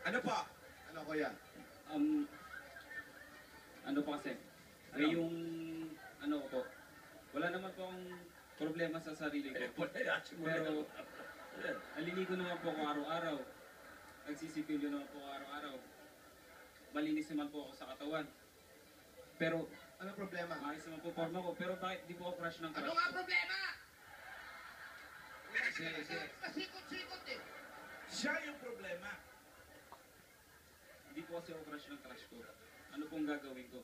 Ano po? Ano kuya? Ano po kasi? Ano? Yung, ano po, wala naman po akong problema sa sarili ko. Pero, naliligo naman po ako araw-araw. Nagsisipilyo naman po ako araw-araw. Malinis naman po ako sa katawan. Pero, Ano problema? maayos naman po forma ko. Pero bakit di po ako crush ng Ano crush nga ko? problema? Pasikot-sikot eh. Siya yung problema. Hindi po kasi ako crush ng crush ko. Ano pong gagawin ko?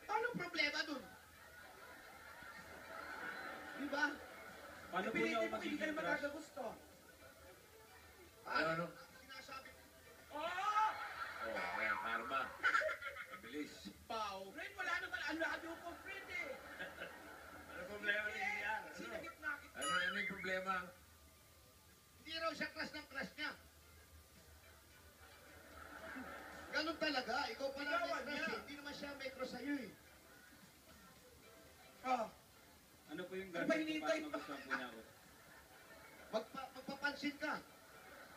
Anong problema dun? Di ba? Paano po niya ako magiging crush? magkakagusto. Ano? Sinasabi ko, Oh, ayan, karma. Mabilis. Pao. Friend, wala naman. Ano yung ko, friend eh. Ano problema niya? Sinagip na kita. Ano yung problema? Hindi raw siya crush ng crush niya. Ganun talaga. Ikaw pa na may Ikawan crush niya. eh. Hindi naman siya may crush sa'yo eh. Oh, Ano po yung Ano ba gagawin ko hinihintay para mo? magustuhan po niya ako? Magpapansin ka.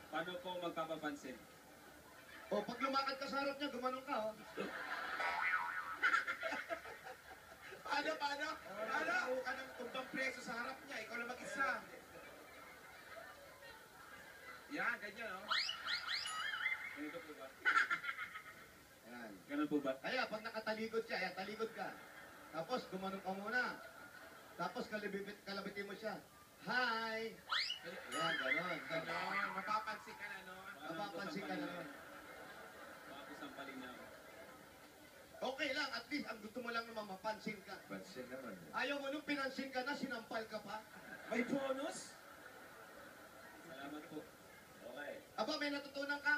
Paano po ako magpapapansin? O pag lumakad ka sa harap niya, gumanong ka. Oh. paano? Paano? Huwag ka ng tumbang preso sa harap niya. Ikaw na mag-isa. Yan, ganyan, oh. Ganito po ba? Ayan. Ganun po ba? Kaya pag nakataligod siya, ayan, taligod ka. Tapos gumanong ka muna. Tapos kalabitin mo siya. Hi! Ayan, ganon. Ganon, mapapansin ka na, no? Mapapansin ka na nun. Baka po sampalin na ako. Okay lang, at least ang gusto mo lang naman mapansin ka. Pansin naman. Ayaw mo nung pinansin ka na, sinampal ka pa. May bonus? Salamat po. Okay. Aba, may natutunan ka?